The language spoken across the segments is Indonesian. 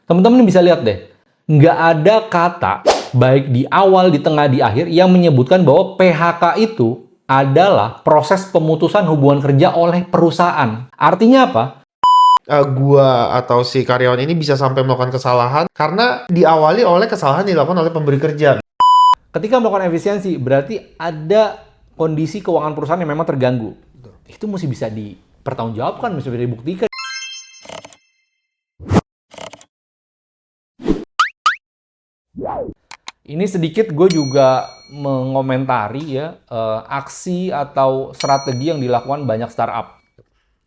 Teman-teman bisa lihat deh, nggak ada kata baik di awal, di tengah, di akhir yang menyebutkan bahwa PHK itu adalah proses pemutusan hubungan kerja oleh perusahaan. Artinya apa? Gua atau si karyawan ini bisa sampai melakukan kesalahan karena diawali oleh kesalahan dilakukan oleh pemberi kerja. Ketika melakukan efisiensi, berarti ada kondisi keuangan perusahaan yang memang terganggu. Itu mesti bisa dipertanggungjawabkan, mesti bisa dibuktikan. Ini sedikit gue juga mengomentari ya aksi atau strategi yang dilakukan banyak startup.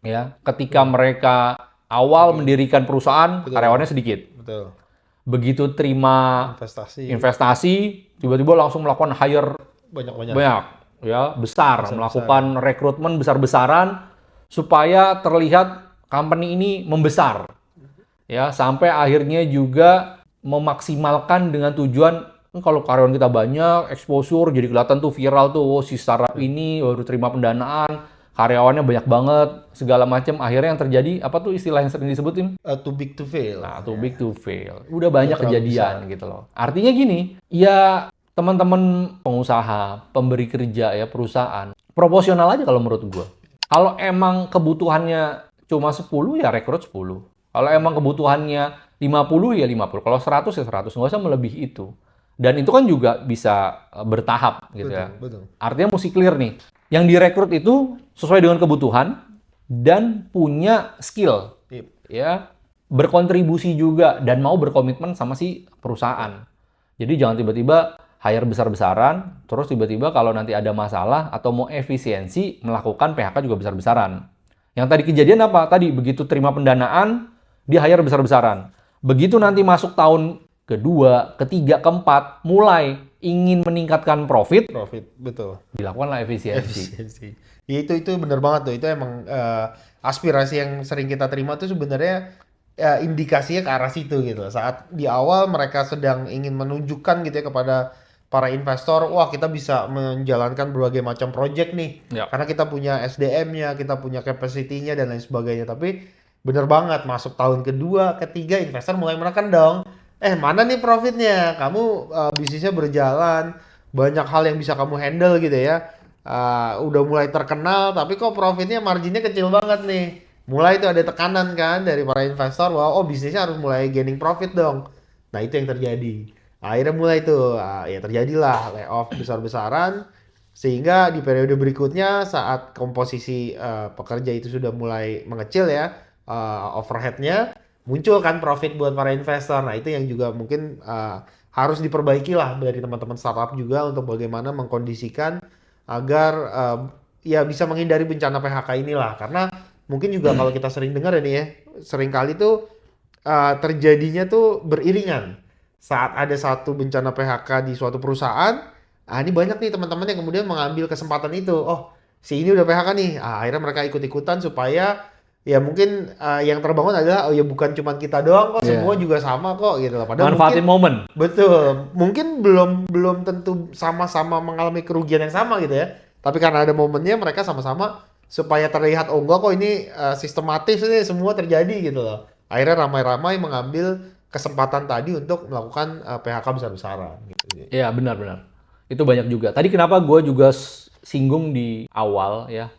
Ya, ketika mereka awal mendirikan perusahaan, karyawannya sedikit. Betul. Begitu terima investasi, tiba-tiba langsung melakukan hire Banyak-banyak. banyak, ya besar, melakukan rekrutmen besar-besaran supaya terlihat company ini membesar, ya sampai akhirnya juga memaksimalkan dengan tujuan kalau karyawan kita banyak, exposure jadi kelihatan tuh viral tuh, oh, si startup ini baru terima pendanaan, karyawannya banyak banget, segala macam. Akhirnya yang terjadi apa tuh istilah yang sering disebutin? Too big to fail. Nah, too big to fail. Udah banyak terlalu kejadian gitu loh. Artinya gini, ya teman-teman pengusaha, pemberi kerja ya perusahaan, proporsional aja kalau menurut gua. Kalau emang kebutuhannya cuma 10 ya rekrut 10. Kalau emang kebutuhannya 50 ya 50. Kalau 100 ya 100. Nggak usah melebihi itu. Dan itu kan juga bisa bertahap gitu ya. Betul. Artinya mesti clear nih. Yang direkrut itu sesuai dengan kebutuhan dan punya skill. Yep. Ya, berkontribusi juga dan mau berkomitmen sama si perusahaan. Jadi jangan tiba-tiba hire besar-besaran, terus tiba-tiba kalau nanti ada masalah atau mau efisiensi melakukan PHK juga besar-besaran. Yang tadi kejadian apa? Tadi begitu terima pendanaan, dia hire besar-besaran. Begitu nanti masuk tahun kedua, ketiga, keempat, mulai ingin meningkatkan profit, Betul. dilakukanlah efisiensi. Ya, itu benar banget tuh. Itu emang aspirasi yang sering kita terima tuh sebenarnya indikasinya ke arah situ gitu. Saat di awal mereka sedang ingin menunjukkan gitu ya kepada para investor, wah kita bisa menjalankan berbagai macam project nih. Ya. Karena kita punya SDM-nya, kita punya capacity-nya dan lain sebagainya. Tapi bener banget masuk tahun kedua, ketiga investor mulai menekan dong. Mana nih profitnya? Kamu bisnisnya berjalan, banyak hal yang bisa kamu handle gitu ya. Udah mulai terkenal, tapi kok profitnya marginnya kecil banget nih. Mulai itu ada tekanan kan dari para investor bahwa bisnisnya harus mulai gaining profit dong. Nah itu yang terjadi. Akhirnya mulai tuh, ya terjadilah layoff besar-besaran. Sehingga di periode berikutnya saat komposisi pekerja itu sudah mulai mengecil ya, overhead-nya, muncul kan profit buat para investor. Nah itu yang juga mungkin harus diperbaiki lah dari teman-teman startup juga untuk bagaimana mengkondisikan agar ya bisa menghindari bencana PHK inilah. Karena mungkin juga kalau kita sering dengar ini ya, sering kali tuh terjadinya tuh beriringan. Saat ada satu bencana PHK di suatu perusahaan, ini banyak nih teman-teman yang kemudian mengambil kesempatan itu. Oh, si ini udah PHK nih. Akhirnya mereka ikut-ikutan supaya ya mungkin yang terbangun adalah oh ya bukan cuma kita doang kok, semua juga sama kok gitu loh. Padahal Manfaatin momen. betul. Mungkin belum tentu sama-sama mengalami kerugian yang sama gitu ya. Tapi karena ada momennya mereka sama-sama supaya terlihat oh enggak kok ini sistematis ini semua terjadi gitu loh. Akhirnya ramai-ramai mengambil kesempatan tadi untuk melakukan PHK besar-besaran gitu. Iya, benar-benar. Itu banyak juga. Tadi kenapa gue juga singgung di awal ya,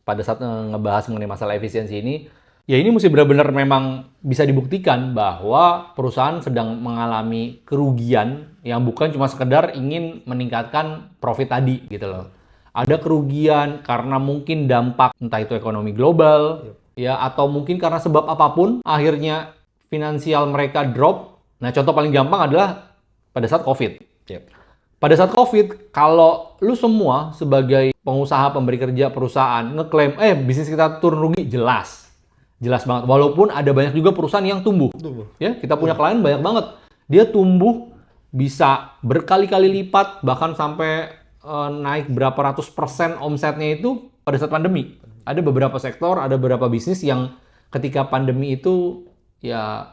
pada saat ngebahas mengenai masalah efisiensi ini, ya ini mesti benar-benar memang bisa dibuktikan bahwa perusahaan sedang mengalami kerugian yang bukan cuma sekedar ingin meningkatkan profit tadi gitu loh. Ada kerugian karena mungkin dampak entah itu ekonomi global, ya atau mungkin karena sebab apapun akhirnya finansial mereka drop. Nah, contoh paling gampang adalah pada saat COVID. Pada saat COVID, kalau lu semua sebagai pengusaha, pemberi kerja, perusahaan ngeklaim, bisnis kita turun rugi, jelas banget. Walaupun ada banyak juga perusahaan yang tumbuh. Ya, kita punya klien banyak banget. Dia tumbuh bisa berkali-kali lipat, bahkan sampai naik berapa ratus % omsetnya itu pada saat pandemi. Ada beberapa sektor, ada beberapa bisnis yang ketika pandemi itu ya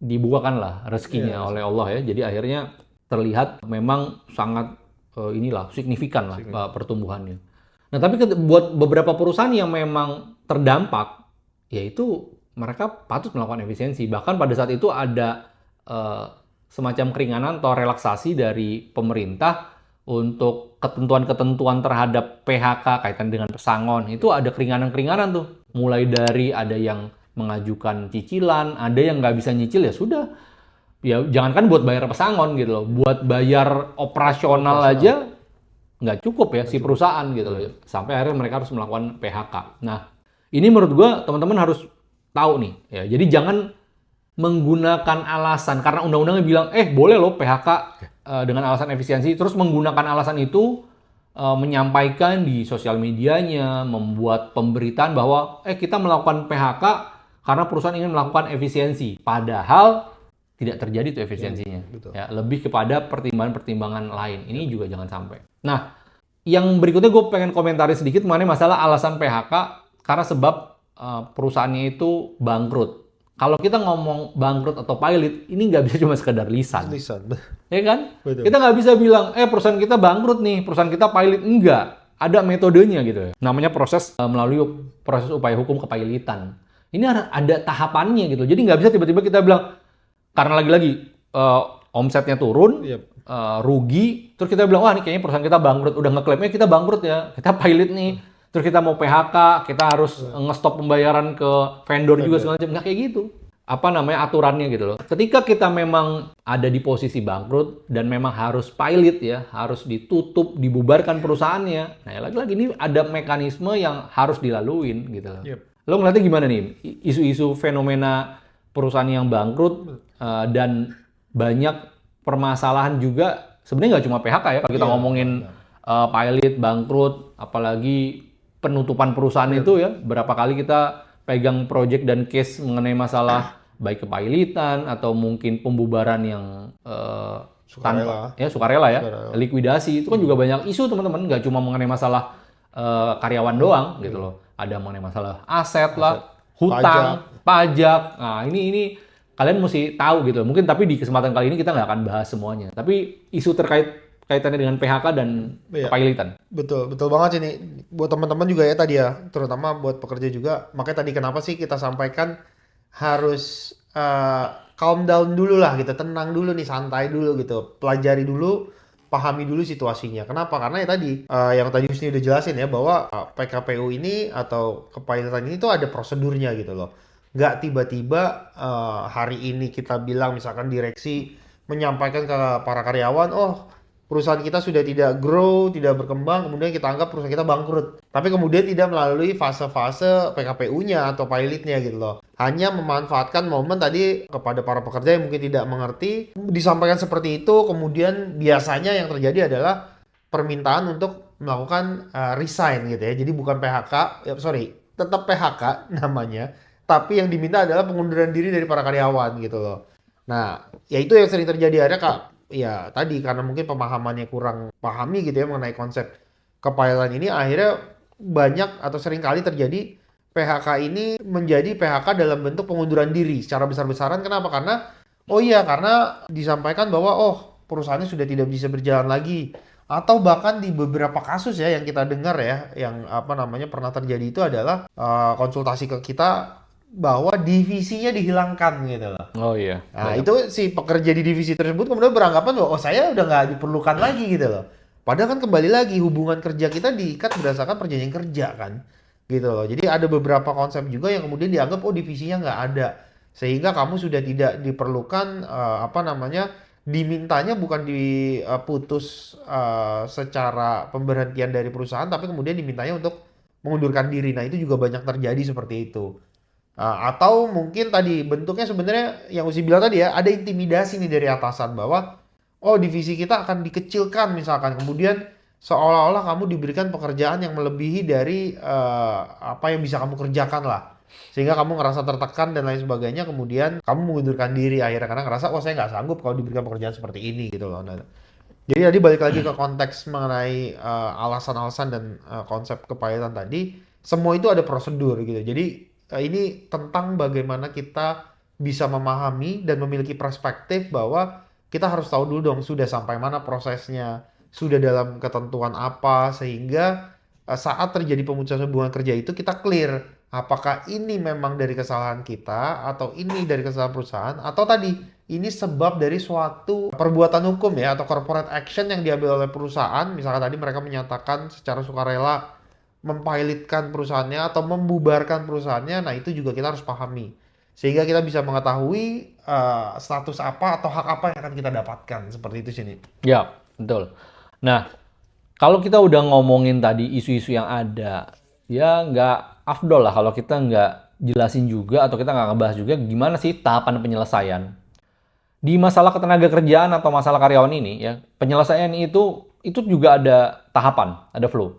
dibukakan lah rezekinya oleh Allah ya. Jadi akhirnya terlihat memang sangat signifikan lah pertumbuhannya. Nah, tapi buat beberapa perusahaan yang memang terdampak, yaitu mereka patut melakukan efisiensi. Bahkan pada saat itu ada eh, semacam keringanan atau relaksasi dari pemerintah untuk ketentuan-ketentuan terhadap PHK kaitan dengan pesangon. Itu ada keringanan-keringanan tuh. Mulai dari ada yang mengajukan cicilan, ada yang nggak bisa nyicil ya sudah. Ya jangankan buat bayar pesangon gitu loh, buat bayar operasional aja nggak cukup ya si perusahaan gitu loh. Sampai akhirnya mereka harus melakukan PHK. Nah, ini menurut gua teman-teman harus tahu nih ya. Jadi jangan menggunakan alasan karena undang-undangnya bilang boleh loh PHK dengan alasan efisiensi, terus menggunakan alasan itu menyampaikan di sosial medianya, membuat pemberitaan bahwa kita melakukan PHK karena perusahaan ingin melakukan efisiensi. Padahal tidak terjadi tuh efisiensinya. betul. Ya, lebih kepada pertimbangan-pertimbangan lain. Ini juga jangan sampai. Nah, yang berikutnya gue pengen komentari sedikit mengenai masalah alasan PHK karena sebab perusahaannya itu bangkrut. Kalau kita ngomong bangkrut atau pilot, ini nggak bisa cuma sekedar lisan. Ya kan? Betul. Kita nggak bisa bilang, perusahaan kita bangkrut nih, perusahaan kita pilot. Enggak. Ada metodenya gitu ya. Namanya proses melalui proses upaya hukum kepailitan. Ini ada tahapannya gitu. Jadi nggak bisa tiba-tiba kita bilang, karena lagi-lagi omsetnya turun, rugi, terus kita bilang, wah ini kayaknya perusahaan kita bangkrut. Udah ngeklaimnya kita bangkrut ya, kita pilot nih. Terus kita mau PHK, kita harus nge-stop pembayaran ke vendor juga segala macam. Nggak kayak gitu. Apa namanya aturannya gitu loh. Ketika kita memang ada di posisi bangkrut dan memang harus pilot ya, harus ditutup, dibubarkan perusahaannya. Nah ya lagi-lagi ini ada mekanisme yang harus dilaluin gitu loh. Lo ngeliatnya gimana nih? Isu-isu fenomena perusahaan yang bangkrut dan banyak permasalahan juga. Sebenarnya nggak cuma PHK ya. Kalau kita ngomongin pilot, bangkrut, apalagi penutupan perusahaan itu ya, berapa kali kita pegang project dan case mengenai masalah baik kepailitan atau mungkin pembubaran yang sukarela ya, likuidasi itu kan juga banyak isu teman-teman, nggak cuma mengenai masalah karyawan doang gitu loh, ada mengenai masalah aset lah, hutang, pajak. Nah ini kalian mesti tahu gitu loh. Mungkin tapi di kesempatan kali ini kita nggak akan bahas semuanya, tapi isu kaitannya dengan PHK dan kepailitan. Betul banget ini. Buat teman-teman juga ya tadi ya, terutama buat pekerja juga. Makanya tadi kenapa sih kita sampaikan harus calm down dulu lah gitu, tenang dulu nih, santai dulu gitu. Pelajari dulu, pahami dulu situasinya. Kenapa? Karena ya tadi, yang tadi Husni udah jelasin ya, bahwa PKPU ini atau kepailitan ini tuh ada prosedurnya gitu loh. Nggak tiba-tiba hari ini kita bilang misalkan direksi menyampaikan ke para karyawan, perusahaan kita sudah tidak grow, tidak berkembang, kemudian kita anggap perusahaan kita bangkrut. Tapi kemudian tidak melalui fase-fase PKPU-nya atau pilotnya gitu loh. Hanya memanfaatkan momen tadi kepada para pekerja yang mungkin tidak mengerti, disampaikan seperti itu, kemudian biasanya yang terjadi adalah permintaan untuk melakukan resign gitu ya. Jadi bukan PHK, tetap PHK namanya, tapi yang diminta adalah pengunduran diri dari para karyawan gitu loh. Nah, ya itu yang sering terjadi ada Kak. Ya tadi karena mungkin pemahamannya kurang pahami gitu ya mengenai konsep kepailitan ini, akhirnya banyak atau sering kali terjadi PHK ini menjadi PHK dalam bentuk pengunduran diri secara besar-besaran. Kenapa? Karena disampaikan bahwa perusahaannya sudah tidak bisa berjalan lagi, atau bahkan di beberapa kasus ya yang kita dengar ya, yang pernah terjadi itu adalah konsultasi ke kita bahwa divisinya dihilangkan gitu loh. Oh iya. Nah itu si pekerja di divisi tersebut kemudian beranggapan bahwa saya udah nggak diperlukan lagi gitu loh. Padahal kan kembali lagi hubungan kerja kita diikat berdasarkan perjanjian kerja kan, gitu loh. Jadi ada beberapa konsep juga yang kemudian dianggap divisinya nggak ada, sehingga kamu sudah tidak diperlukan dimintanya bukan diputus secara pemberhentian dari perusahaan, tapi kemudian dimintanya untuk mengundurkan diri. Nah itu juga banyak terjadi seperti itu. Atau mungkin tadi bentuknya sebenarnya yang Usi bilang tadi ya, ada intimidasi nih dari atasan bahwa divisi kita akan dikecilkan misalkan, kemudian seolah-olah kamu diberikan pekerjaan yang melebihi dari apa yang bisa kamu kerjakan lah, sehingga kamu ngerasa tertekan dan lain sebagainya, kemudian kamu mengundurkan diri akhirnya karena ngerasa saya nggak sanggup kalau diberikan pekerjaan seperti ini gitu loh. Nah, jadi tadi balik lagi ke konteks mengenai alasan-alasan dan konsep kepailitan tadi, semua itu ada prosedur gitu. Jadi ini tentang bagaimana kita bisa memahami dan memiliki perspektif bahwa kita harus tahu dulu dong sudah sampai mana prosesnya, sudah dalam ketentuan apa, sehingga saat terjadi pemutusan hubungan kerja itu kita clear apakah ini memang dari kesalahan kita atau ini dari kesalahan perusahaan, atau tadi ini sebab dari suatu perbuatan hukum ya atau corporate action yang diambil oleh perusahaan. Misalkan tadi mereka menyatakan secara sukarela mempilotkan perusahaannya atau membubarkan perusahaannya. Nah, itu juga kita harus pahami. Sehingga kita bisa mengetahui status apa atau hak apa yang akan kita dapatkan. Seperti itu sini. Ya, betul. Nah, kalau kita udah ngomongin tadi isu-isu yang ada, ya nggak afdol lah kalau kita nggak jelasin juga atau kita nggak ngebahas juga gimana sih tahapan penyelesaian. Di masalah ketenaga kerjaan atau masalah karyawan ini, ya penyelesaian itu juga ada tahapan, ada flow.